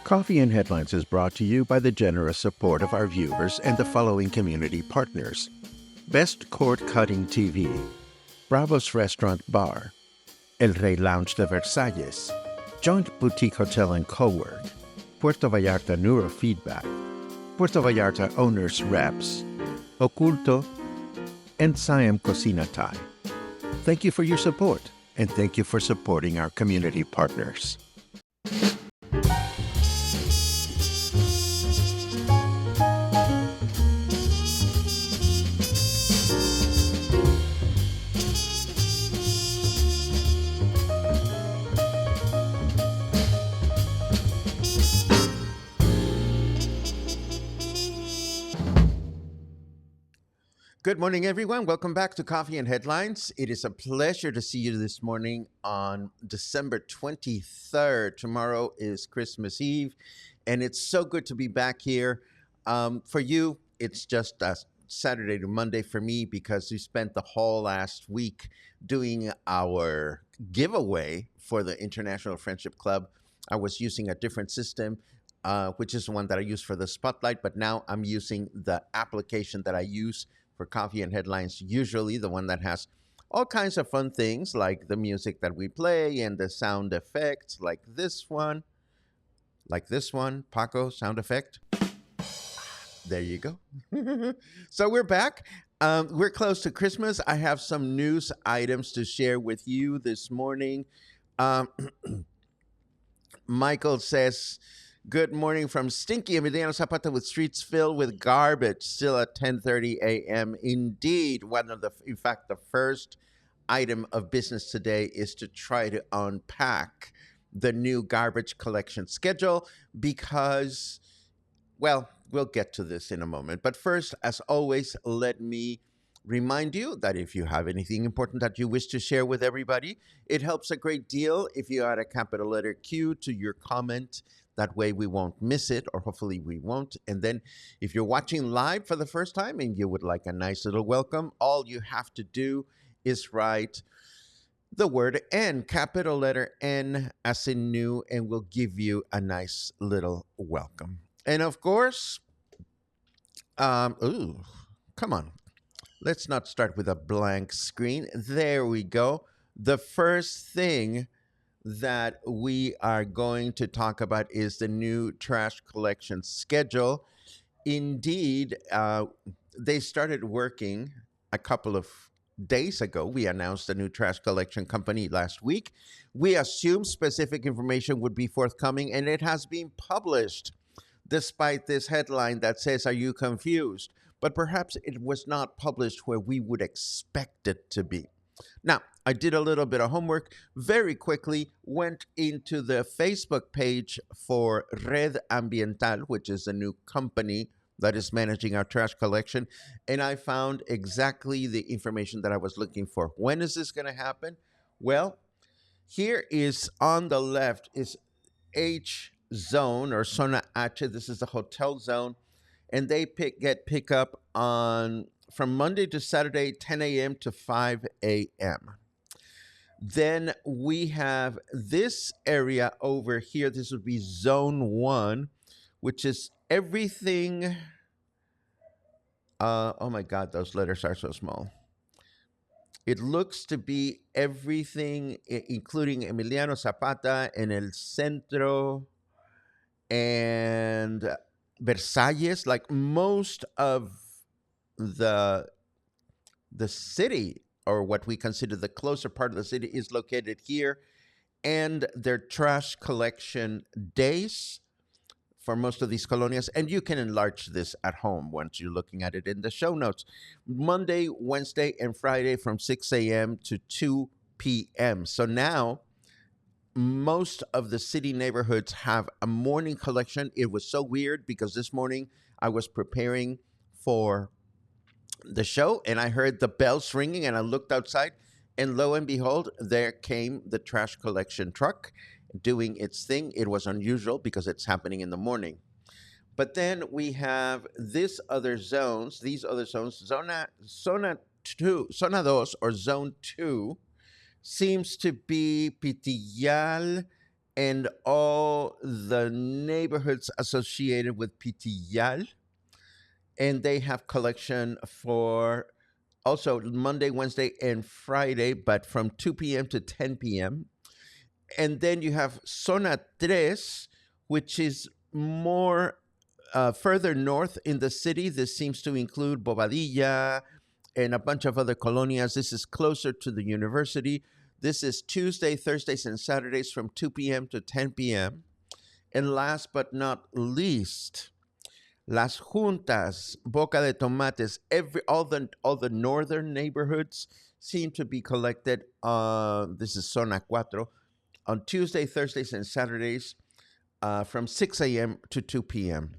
Coffee and Headlines is brought to you by the generous support of our viewers and the following community partners: Best Cord Cutting TV, Bravo's Restaurant Bar, El Rey Lounge de Versalles, Joint Boutique Hotel and Cowork, Puerto Vallarta Neurofeedback, Puerto Vallarta Owners Reps, Oculto, and Siam Cocina Thai. Thank you for your support, and thank you for supporting our community partners. Good morning, everyone. Welcome back to Coffee and Headlines. It is a pleasure to see you this morning on December 23rd. Tomorrow is Christmas Eve, and it's so good to be back here. For you, it's just Saturday to Monday for me because we spent the whole last week doing our giveaway for the International Friendship Club. I was using a different system, which is the one that I use for the Spotlight, but now I'm using the application that I use for Coffee and Headlines, usually the one that has all kinds of fun things like the music that we play and the sound effects like this one, Paco, sound effect. There you go. So we're back. We're close to Christmas. I have some news items to share with you this morning. Michael says, good morning from stinky Emiliano Zapata with streets filled with garbage still at 10:30 a.m. Indeed, in fact, the first item of business today is to try to unpack the new garbage collection schedule because, well, we'll get to this in a moment. But first, as always, let me remind you that if you have anything important that you wish to share with everybody, it helps a great deal if you add a capital letter Q to your comment. That way we won't miss it, or hopefully we won't. And then if you're watching live for the first time and you would like a nice little welcome, all you have to do is write the word N, capital letter N as in new, and we'll give you a nice little welcome. And of course, come on. Let's not start with a blank screen. There we go. The first thing that we are going to talk about is the new trash collection schedule. Indeed, they started working a couple of days ago. We announced a new trash collection company last week. We assumed specific information would be forthcoming, and it has been published, despite this headline that says, "Are you confused?" But perhaps it was not published where we would expect it to be. Now, I did a little bit of homework, very quickly went into the Facebook page for Red Ambiental, which is a new company that is managing our trash collection, and I found exactly the information that I was looking for. When is this going to happen? Well, here is on the left is H zone or Zona H. This is the hotel zone, and they get pickup on from Monday to Saturday, 10 a.m. to 5 a.m. Then we have this area over here. This would be Zone 1, which is everything. Oh my God, those letters are so small. It looks to be everything, including Emiliano Zapata and El Centro and Versalles, like most of the city, or what we consider the closer part of the city, is located here, and their trash collection days for most of these colonias, and you can enlarge this at home once you're looking at it in the show notes. Monday, Wednesday, and Friday from 6 a.m. to 2 p.m. So now most of the city neighborhoods have a morning collection. It was so weird because this morning I was preparing for the show and I heard the bells ringing and I looked outside, and lo and behold, there came the trash collection truck doing its thing. It was unusual because it's happening in the morning. But then we have these other zones, Zona 2, Zona Dos, or Zone 2, seems to be Pitillal and all the neighborhoods associated with Pitillal. And they have collection for also Monday, Wednesday, and Friday, but from 2 p.m. to 10 p.m. And then you have Zona Tres, which is more further north in the city. This seems to include Bobadilla and a bunch of other colonias. This is closer to the university. This is Tuesday, Thursdays, and Saturdays from 2 p.m. to 10 p.m. And last but not least, Las Juntas, Boca de Tomates, all the northern neighborhoods seem to be collected. This is Zona Cuatro on Tuesday, Thursdays, and Saturdays from 6 a.m. to 2 p.m.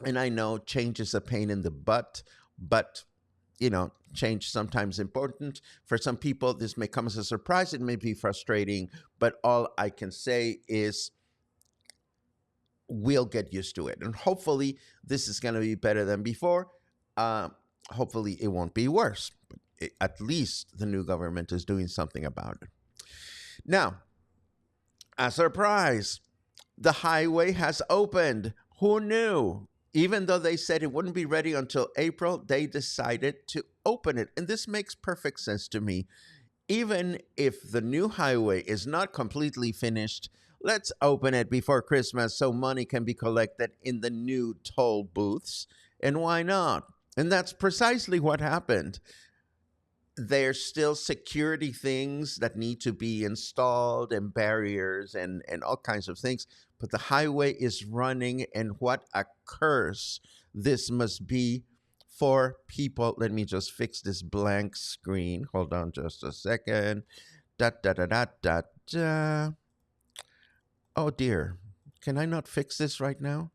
And I know change is a pain in the butt, but change sometimes important. For some people, this may come as a surprise. It may be frustrating, but all I can say is we'll get used to it. And hopefully, this is going to be better than before. Hopefully, it won't be worse. But at least the new government is doing something about it. Now, a surprise, the highway has opened. Who knew? Even though they said it wouldn't be ready until April, they decided to open it. And this makes perfect sense to me. Even if the new highway is not completely finished, let's open it before Christmas so money can be collected in the new toll booths. And why not? And that's precisely what happened. There's still security things that need to be installed and barriers and all kinds of things. But the highway is running, and what a curse this must be for people. Let me just fix this blank screen. Hold on just a second. Da da da da da da. Oh dear. Can I not fix this right now?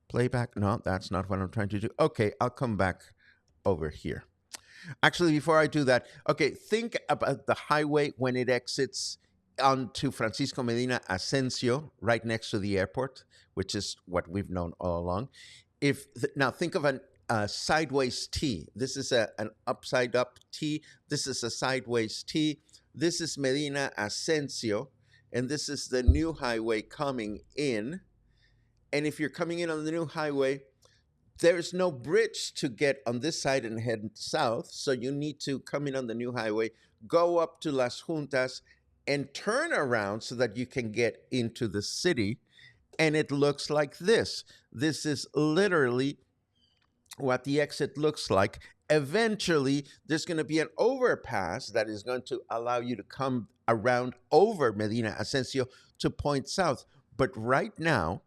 Playback? No, that's not what I'm trying to do. Okay, I'll come back over here. Actually, before I do that, okay, think about the highway when it exits onto Francisco Medina Asensio, right next to the airport, which is what we've known all along. Now think of a sideways T. This is an upside up T. This is a sideways T. This is Medina Asensio, and this is the new highway coming in. And if you're coming in on the new highway, there's no bridge to get on this side and head south. So you need to come in on the new highway, go up to Las Juntas, and turn around so that you can get into the city. And it looks like this. This is literally what the exit looks like. Eventually, there's going to be an overpass that is going to allow you to come around over Medina Asensio to point south. But right now,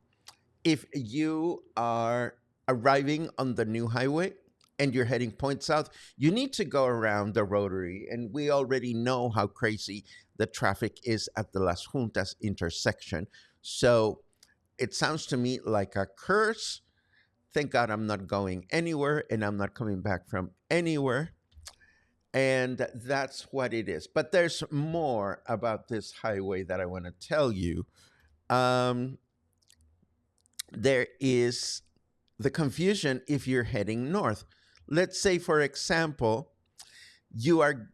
if you are arriving on the new highway and you're heading point south, you need to go around the rotary. And we already know how crazy the traffic is at the Las Juntas intersection. So it sounds to me like a curse. Thank God I'm not going anywhere and I'm not coming back from anywhere. And that's what it is. But there's more about this highway that I want to tell you. There is the confusion if you're heading north. Let's say, for example, you are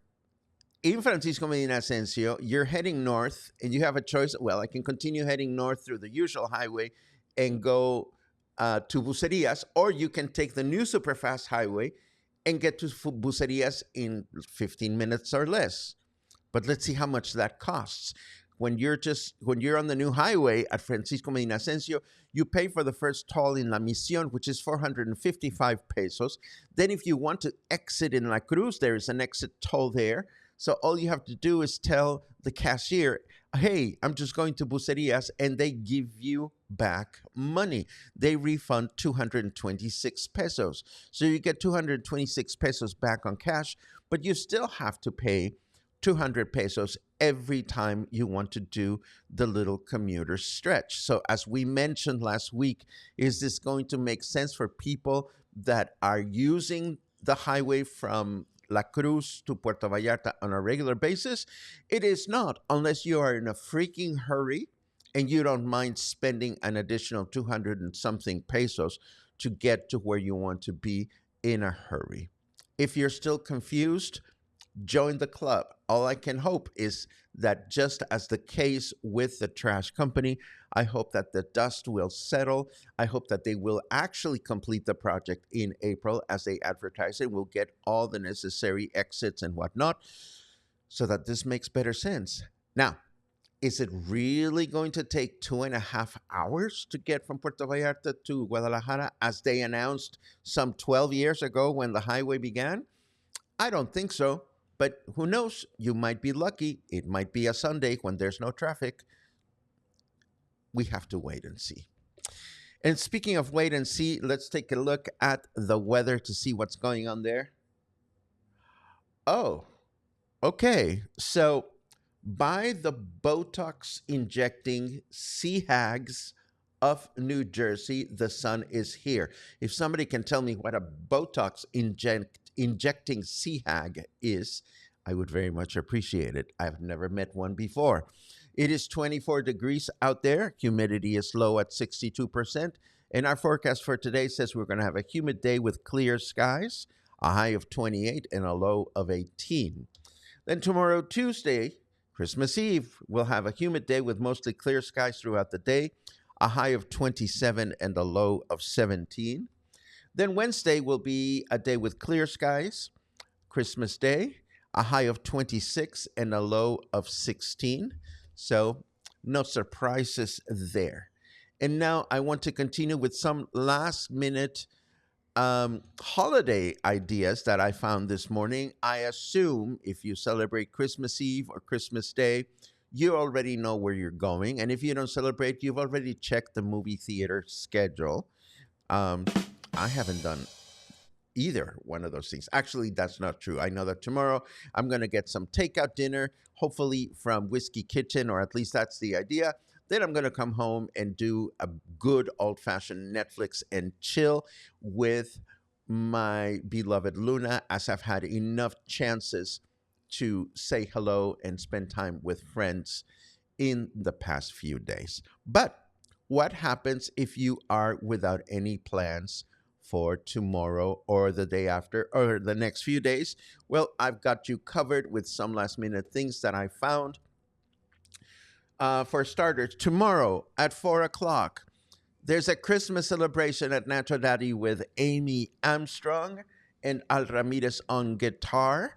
in Francisco Medina Asensio, you're heading north, and you have a choice. Well, I can continue heading north through the usual highway and go to Bucerias, or you can take the new superfast highway and get to Bucerias in 15 minutes or less. But let's see how much that costs. When you're on the new highway at Francisco Medina Asensio, you pay for the first toll in La Misión, which is 455 pesos. Then if you want to exit in La Cruz, there is an exit toll there. So all you have to do is tell the cashier, hey, I'm just going to Bucerias, and they give you back money. They refund 226 pesos. So you get 226 pesos back on cash, but you still have to pay 200 pesos every time you want to do the little commuter stretch. So as we mentioned last week, is this going to make sense for people that are using the highway from La Cruz to Puerto Vallarta on a regular basis? It is not, unless you are in a freaking hurry and you don't mind spending an additional 200 and something pesos to get to where you want to be in a hurry. If you're still confused, Join the club. All I can hope is that, just as the case with the trash company, I hope that the dust will settle. I hope that they will actually complete the project in April as they advertise it. We'll get all the necessary exits and whatnot so that this makes better sense. Now, is it really going to take 2.5 hours to get from Puerto Vallarta to Guadalajara as they announced some 12 years ago when the highway began? I don't think so. But who knows? You might be lucky. It might be a Sunday when there's no traffic. We have to wait and see. And speaking of wait and see, let's take a look at the weather to see what's going on there. Oh, okay. So, by the Botox injecting sea hags of New Jersey, the sun is here. If somebody can tell me what a Botox injecting sea hag is, I would very much appreciate it. I've never met one before. It is 24 degrees out there. Humidity is low at 62%. And our forecast for today says we're going to have a humid day with clear skies, a high of 28 and a low of 18. Then tomorrow, Tuesday, Christmas Eve, we'll have a humid day with mostly clear skies throughout the day, a high of 27 and a low of 17. Then Wednesday will be a day with clear skies, Christmas Day, a high of 26 and a low of 16. So, no surprises there. And now I want to continue with some last minute holiday ideas that I found this morning. I assume if you celebrate Christmas Eve or Christmas Day, you already know where you're going. And if you don't celebrate, you've already checked the movie theater schedule. Um, I haven't done either one of those things. Actually, that's not true. I know that tomorrow I'm going to get some takeout dinner, hopefully from Whiskey Kitchen, or at least that's the idea. Then I'm going to come home and do a good old fashioned Netflix and chill with my beloved Luna, as I've had enough chances to say hello and spend time with friends in the past few days. But what happens if you are without any plans for tomorrow or the day after or the next few days? Well, I've got you covered with some last minute things that I found. For starters, tomorrow at 4 o'clock, there's a Christmas celebration at Nacho Daddy with Amy Armstrong and Al Ramirez on guitar.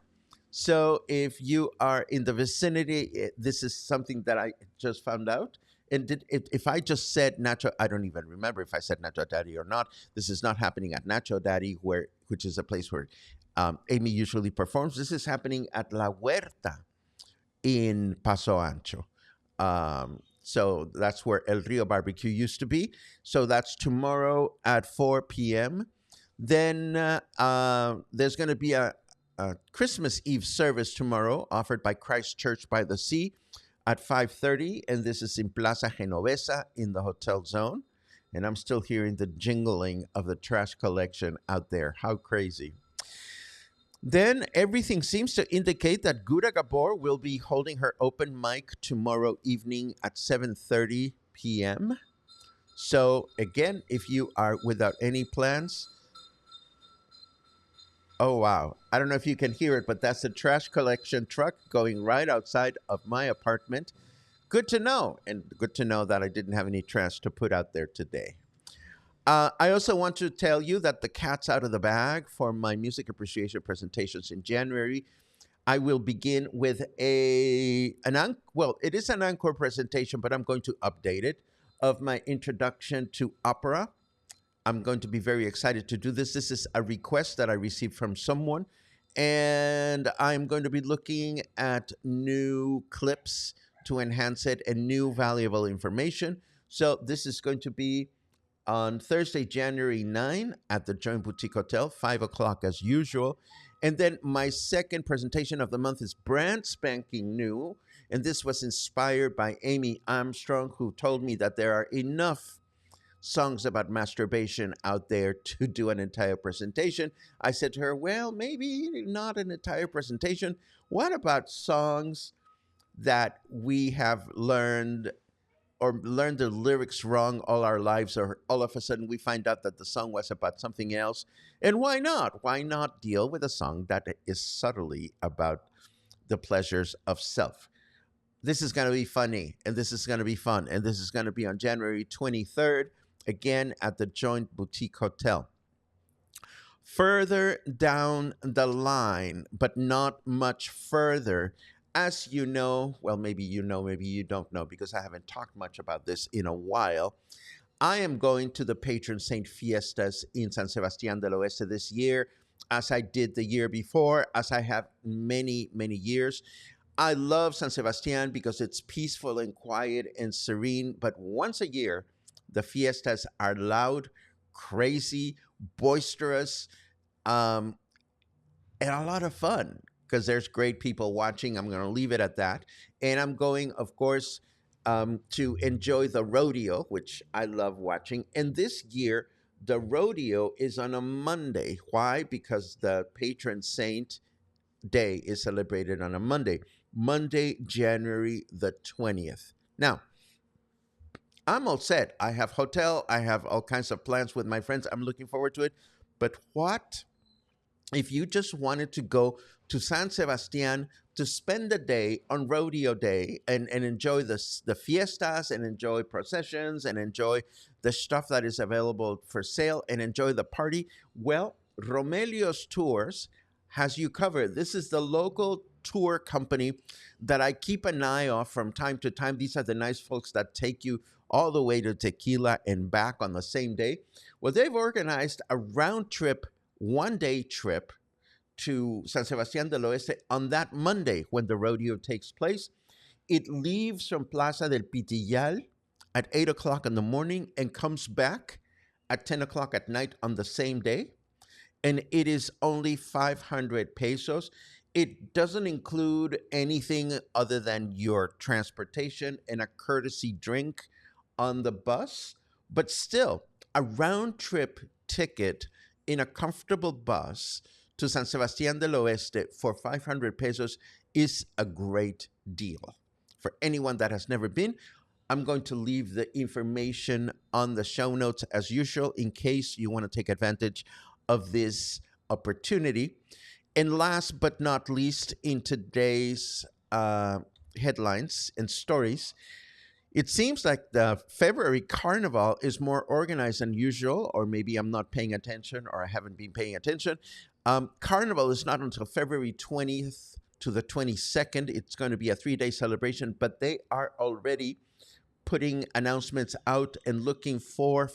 So if you are in the vicinity, this is something that I just found out. And if I just said Nacho, I don't even remember if I said Nacho Daddy or not. This is not happening at Nacho Daddy, which is a place where Amy usually performs. This is happening at La Huerta in Paso Ancho. So that's where El Rio Barbecue used to be. So that's tomorrow at 4 p.m. Then there's going to be a Christmas Eve service tomorrow offered by Christ Church by the Sea at 5:30, and this is in Plaza Genovesa in the hotel zone. And I'm still hearing the jingling of the trash collection out there. How crazy. Then everything seems to indicate that Gura Gabor will be holding her open mic tomorrow evening at 7:30 p.m. So again, if you are without any plans, oh wow, I don't know if you can hear it, but that's a trash collection truck going right outside of my apartment. Good to know, and good to know that I didn't have any trash to put out there today. I also want to tell you that the cat's out of the bag for my music appreciation presentations in January. I will begin with well, it is an encore presentation, but I'm going to update it, of my introduction to opera. I'm going to be very excited to do this. This is a request that I received from someone, and I'm going to be looking at new clips to enhance it and new valuable information. So this is going to be on Thursday, January 9 at the Joint Boutique Hotel, 5 o'clock as usual. And then my second presentation of the month is brand spanking new. And this was inspired by Amy Armstrong, who told me that there are enough songs about masturbation out there to do an entire presentation. I said to her, well, maybe not an entire presentation. What about songs that we have learned or learn the lyrics wrong all our lives, or all of a sudden we find out that the song was about something else. And why not? Why not deal with a song that is subtly about the pleasures of self? This is going to be funny, and this is going to be fun, and this is going to be on January 23rd, again at the Joint Boutique Hotel. Further down the line, but not much further, as you know, well, maybe you know, maybe you don't know, because I haven't talked much about this in a while. I am going to the patron saint fiestas in San Sebastián del Oeste this year, as I did the year before, as I have many, many years. I love San Sebastián because it's peaceful and quiet and serene, but once a year, the fiestas are loud, crazy, boisterous, um, and a lot of fun because there's great people watching. I'm going to leave it at that. And I'm going, of course, to enjoy the rodeo, which I love watching. And this year, the rodeo is on a Monday. Why? Because the patron saint day is celebrated on a Monday, Monday, January the 20th. Now, I'm all set. I have hotel, I have all kinds of plans with my friends. I'm looking forward to it. But what if you just wanted to go to San Sebastian to spend the day on rodeo day and enjoy the fiestas and enjoy processions and enjoy the stuff that is available for sale and enjoy the party? Well, Romelio's Tours has you covered. This is the local tour company that I keep an eye off from time to time. These are the nice folks that take you all the way to Tequila and back on the same day. Well, they've organized a round trip, 1 day trip to San Sebastián del Oeste on that Monday when the rodeo takes place. It leaves from Plaza del Pitillal at 8 o'clock in the morning and comes back at 10 o'clock at night on the same day. And it is only 500 pesos. It doesn't include anything other than your transportation and a courtesy drink on the bus, but still, a round trip ticket in a comfortable bus to San Sebastián del Oeste for 500 pesos is a great deal. For anyone that has never been, I'm going to leave the information on the show notes as usual in case you want to take advantage of this opportunity. And last but not least, in today's headlines and stories, it seems like the February Carnival is more organized than usual, or maybe I'm not paying attention or I haven't been paying attention. Carnival is not until February 20th to the 22nd. It's going to be a 3 day celebration, but they are already putting announcements out and looking for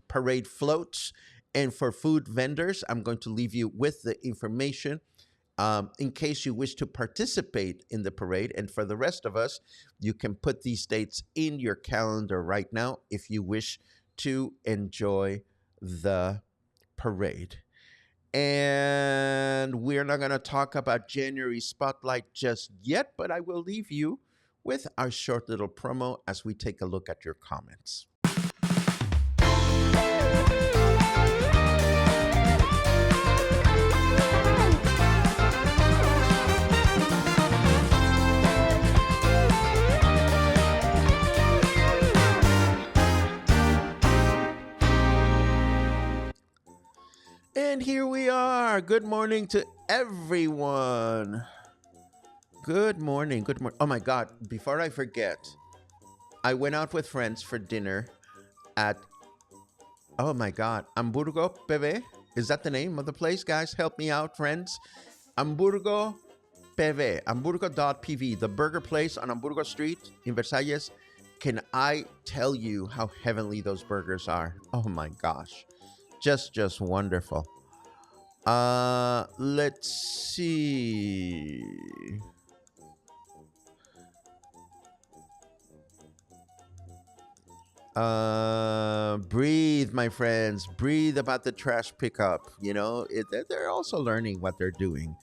parade floats and for food vendors. I'm going to leave you with the information in case you wish to participate in the parade. And for the rest of us, you can put these dates in your calendar right now if you wish to enjoy the parade. And we're not going to talk about January Spotlight just yet, but I will leave you with our short little promo as we take a look at your comments. And here we are. Good morning to everyone. Good morning. Good morning. Oh my God. Before I forget, I went out with friends for dinner at, oh my God, Hamburgo PV. Is that the name of the place, guys? Help me out, friends. Hamburgo PV, Hamburgo.pv, the burger place on Hamburgo Street in Versalles. Can I tell you how heavenly those burgers are? Oh my gosh. Just wonderful. Let's see. Breathe, my friends. Breathe about the trash pickup. You know, they're also learning what they're doing.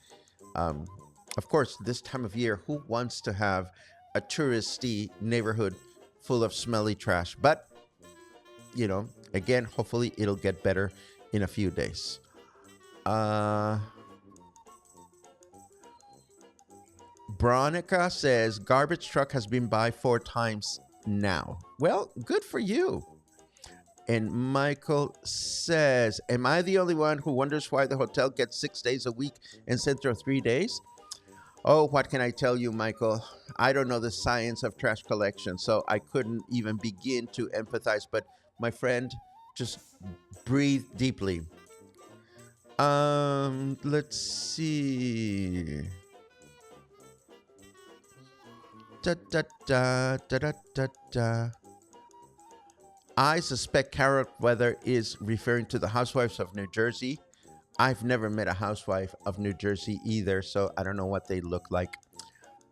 Of course, this time of year, who wants to have a touristy neighborhood full of smelly trash? But, you know, again, hopefully it'll get better in a few days. Bronica says, garbage truck has been by 4 times now. Well, good for you. And Michael says, am I the only one who wonders why the hotel gets 6 days a week instead of 3 days? Oh, what can I tell you, Michael? I don't know the science of trash collection, so I couldn't even begin to empathize. But my friend, just breathe deeply. Let's see. Da da da da da da da. I suspect Carrot Weather is referring to the Housewives of New Jersey. I've never met a housewife of New Jersey either, so I don't know what they look like.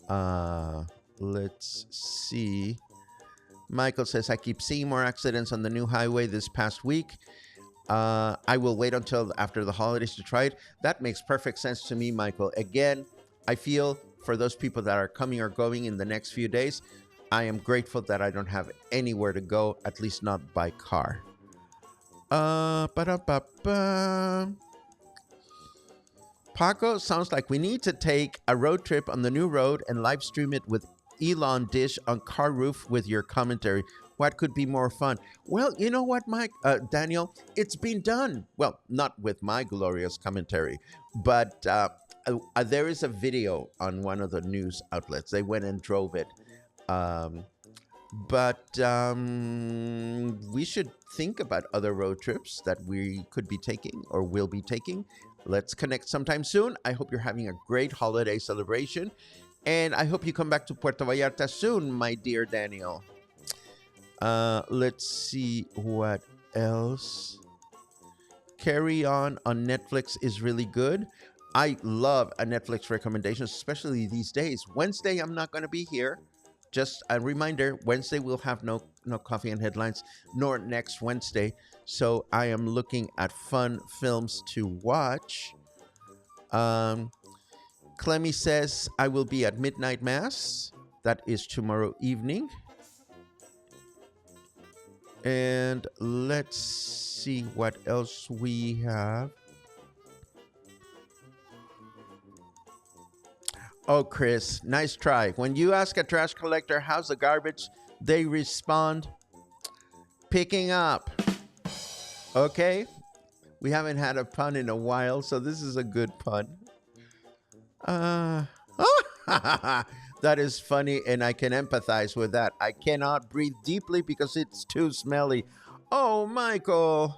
Uh, let's see. Michael says, I keep seeing more accidents on the new highway this past week. I will wait until after the holidays to try it. That makes perfect sense to me, Michael. Again, I feel for those people that are coming or going in the next few days, I am grateful that I don't have anywhere to go, at least not by car. Ba-da-ba-ba. Paco, sounds like we need to take a road trip on the new road and live stream it with Elon Dish on car roof with your commentary. What could be more fun? Well, you know what, Daniel? It's been done. Well, not with my glorious commentary, but there is a video on one of the news outlets. They went and drove it. But we should think about other road trips that we could be taking or will be taking. Let's connect sometime soon. I hope you're having a great holiday celebration. And I hope you come back to Puerto Vallarta soon, my dear Daniel. Let's see what else. Carry on Netflix is really good. I love a Netflix recommendation, especially these days. Wednesday, I'm not going to be here. Just a reminder, Wednesday we'll have no coffee and headlines, nor next Wednesday. So I am looking at fun films to watch. Clemmy says I will be at Midnight Mass. That is tomorrow evening. And let's see what else we have. Oh, Chris, nice try. When you ask a trash collector how's the garbage, they respond, picking up. Okay? We haven't had a pun in a while, so this is a good pun. That is funny, and I can empathize with that. I cannot breathe deeply because it's too smelly. Oh, Michael.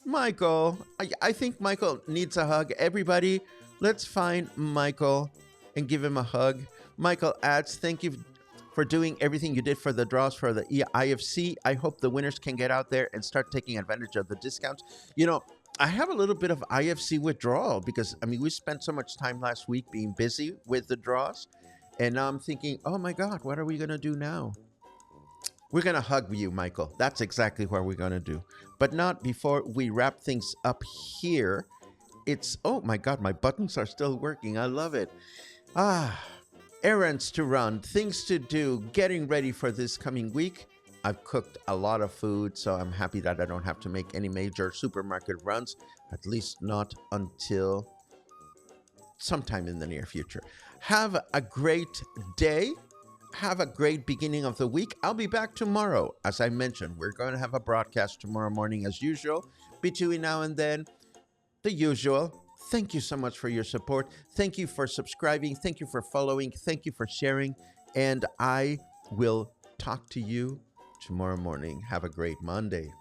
Michael. I think Michael needs a hug. Everybody, let's find Michael and give him a hug. Michael adds, thank you for doing everything you did for the draws for the IFC. I hope the winners can get out there and start taking advantage of the discounts. You know, I have a little bit of IFC withdrawal because, I mean, we spent so much time last week being busy with the draws. And now I'm thinking, oh my God, what are we going to do now? We're going to hug you, Michael. That's exactly what we're going to do. But not before we wrap things up here. Oh my God, my buttons are still working. I love it. Errands to run, things to do, getting ready for this coming week. I've cooked a lot of food, so I'm happy that I don't have to make any major supermarket runs, at least not until sometime in the near future. Have a great day. Have a great beginning of the week. I'll be back tomorrow. As I mentioned, we're going to have a broadcast tomorrow morning as usual. Between now and then, the usual. Thank you so much for your support. Thank you for subscribing. Thank you for following. Thank you for sharing. And I will talk to you tomorrow morning. Have a great Monday.